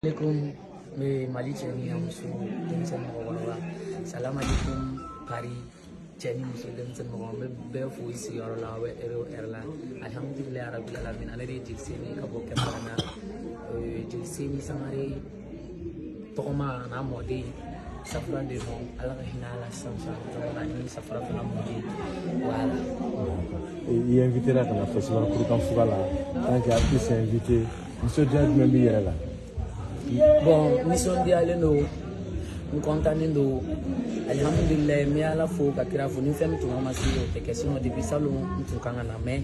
Alaikum me Mali cɛni muso denmisɛnnin mɔgɔkɔrɔba salam alaikum Paris cɛni muso denmisɛnnin mɔgɔ n bɛ bɛɛ fo i sigiyɔrɔ la aw bɛ heure la alhamdulilayi arabil alamin ale de ye Jeliseni ka bɔ Kɛmɛrana Jeliseni Sangare tɔgɔma n'a mɔden Safura de nom ala ka hinɛ ala sisan tɔgɔma ni Safura fana mɔden voilà. Il est invité là dans la festival Kurukan Fuga là tant qu'artiste invité nisɔndiya jumɛn b'i yɛrɛ la? Bon, nisɔndiyalen don n kɔntannen don alhamdulilayi n bɛ ala fo ka kira fo ni fɛn min tun ma se o tɛ kɛ sinon depuis salon n tun kan ka na mais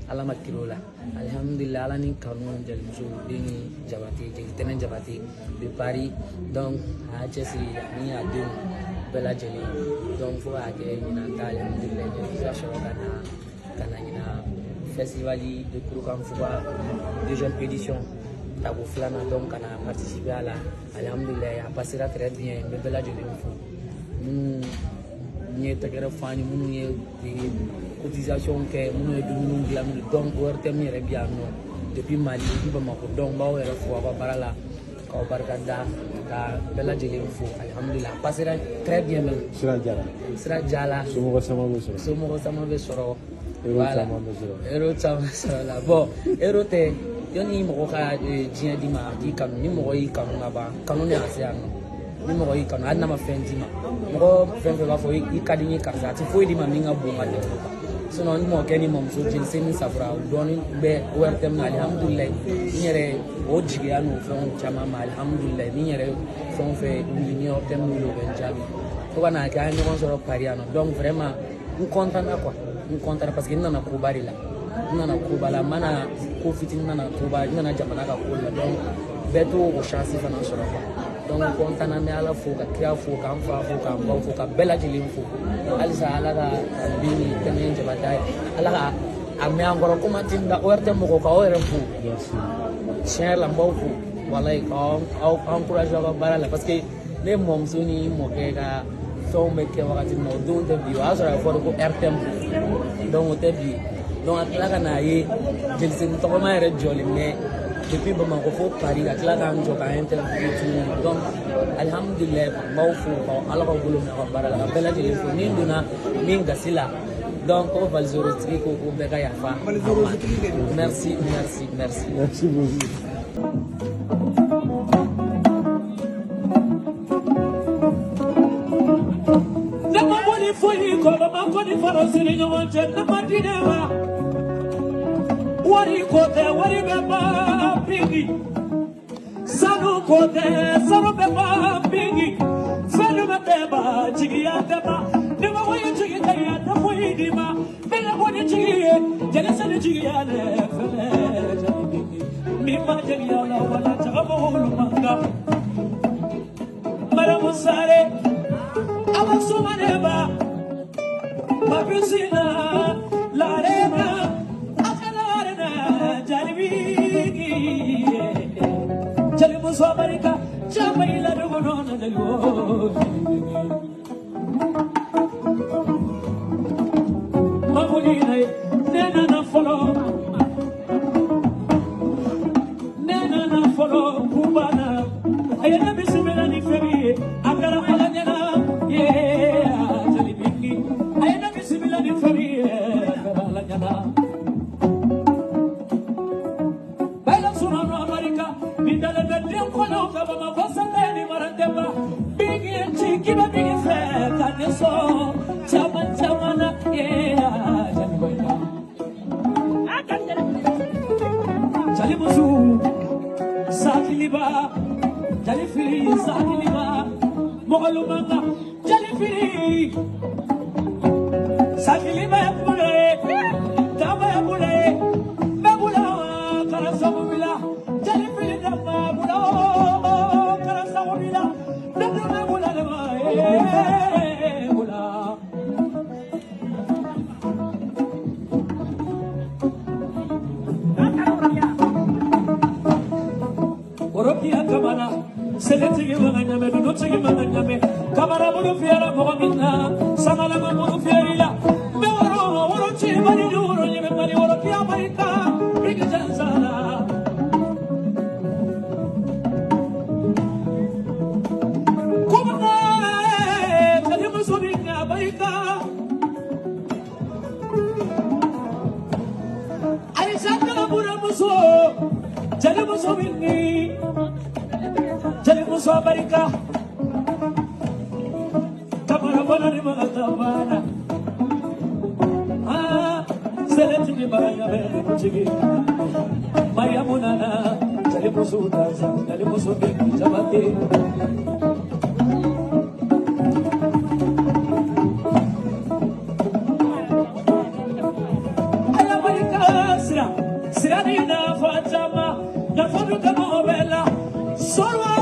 ala ma kiri o la alhamdulilayi ala ni kanu jelimuso den Jabate Jelitɛnɛn Jabate de Paris donc a y'a cɛsiri ni a denw bɛɛ lajɛlen donc fo k'a kɛ ɲinan ta alhamdulilayi ɲɛnajɛ sɔrɔ ka na ɲinan festival de Kurukan Fuga deuxième édition tago filana donc kana participer à la alhamdulilayi a passera très bien n bɛ bɛɛ lajɛlen fo minnu ye tɛgɛrɛ fani minnu ye cotisation kɛ minnu ye dumuni dilan donc ORTM yɛrɛ bi yan nɔ depuis Mali depuis Bamako donc n b'aw yɛrɛ fo aw ka baara la k'aw barika da ka bɛɛ lajɛlen fo alhamdulilayi a passera très bien même Sira jara somɔgɔ sama bɛ sɔrɔ voilà hero caman sɔrɔ la bon hero tɛ yani mɔgɔ ka diɲɛ di ma k'i kanu ni mɔgɔ y'i kanu ka ban kanu ne a se yan nɔ ni mɔgɔ y'i kanu hali n'a ma fɛn d'i ma mɔgɔ fɛn fɛn b'a fɔ i ka di n ye karisa a tɛ foyi di ma min ka bon ka tɛmɛ o kan sinon ni mɔkɛ ni mɔmuso Jeliseni Safura o dɔɔnin bɛ ORTM na alhamdulilayi n yɛrɛ o jigiya n'o fɛnw caman ma alhamdulilayi ni n yɛrɛ fɛn o fɛn wuli ni ORTM wuli o bɛ n jaabi fo ka n'a kɛ an ye ɲɔgɔn sɔrɔ Paris yan nɔ donc vraiment n content quoi n content parce que n nana koba de la n nana koba la n mana ko fitinin nana koba n nana jamana ka ko la donc bɛɛ t'o o chance fana sɔrɔ quoi donc n content na n bɛ ala fo ka kira fo k'an fa fo k'an baw fo ka bɛɛ lajɛlen fo halisa ala ka bin Tɛnɛn Jabate ala ka a mɛn an kɔrɔ kuma tɛ n da ORTM mɔgɔw k'aw yɛrɛ fo tiɲɛ yɛrɛ la n b'aw fo walayi k'aw encourage aw ka baara la parce que ne mɔmuso ni mɔkɛ ka fɛnw bɛ kɛ wagati min na o don tɛ bi o y'a sɔrɔ a bɛ fɔ de ko ORTM donc o tɛ bi donc a tila ka n'a ye Jeliseni tɔgɔma yɛrɛ jɔlen bɛ depuis Bamako fo Paris ka tila k'an jɔ k'an interview tuguni donc alhamdulilayi n b'aw fo k'aw ala ka bolo minɛ aw ka baara la ka bɛɛ lajɛlen fo ni n donna min gasi la donc ko valizorotigi ko ko bɛɛ ka yafa merci beaucoup. Foi como uma coisa farosílio onde na matineva Wari kote wari beba pingi Sanu kote sanu beba pingi Fenu beba chigi ya beba Nima wayo chigi kaya na foi dima Bela wani chigi ye Jeliseni chigi ya le fele chigi Mima chigi ya la wala chagamo hulu manga Mara musare Awa sumaneba Ma piscina, l'arena, l'arena, Jalibi, Jalimus America, Jamaila, the one on the road. Mamulina, Nana follow, Nana follow, Cubana. I never see Melanie Ferry, I'm gonna Malagana, yeah. Baila sunano America, indale bedem kono kaba mafasale ni marandeba. Bigi chiki ba bigi fe kaneso, chamana yeah, jani boyna. Jali musu, sakiliba, jali fili sakiliba, mogalumanga, jali fili. Sakiliba ya pule, taba ya pule, mebula karasabula, jali fili dama bula, karasabula, dama mebula dama bula. Orokia kamana, seletigi manganyame, dunotigi manganyame, kamara bulu fiara mogamina, samala bulu fiarila. Mani duro ni mani wala pia marika, big janzala. muso barika kamara bana ni magatabana seleti ni baya be kuchigi maya munana jali muso daza jali muso be jamate aya barika sira ni na fatama na fadu kama bella sorwa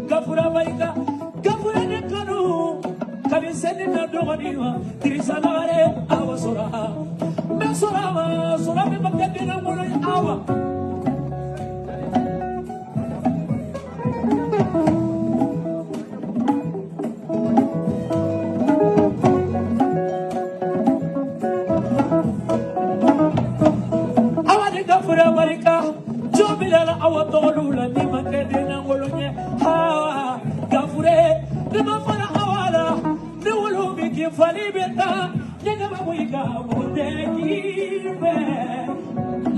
Gafura baika gafura ne kanu kali seni na dogoniwa tirisana wale awa sora me sora me bakende na molo awa awa de gafura baika jobila awa tolula ni makende na molo nye hawa gafure de mafala awala de wolo biki fali beta nyanga mabuika mutekibe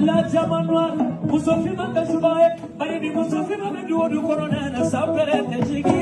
la jamanwa musofi manga shubae bari ni musofi manga duodu corona na sapere tejigi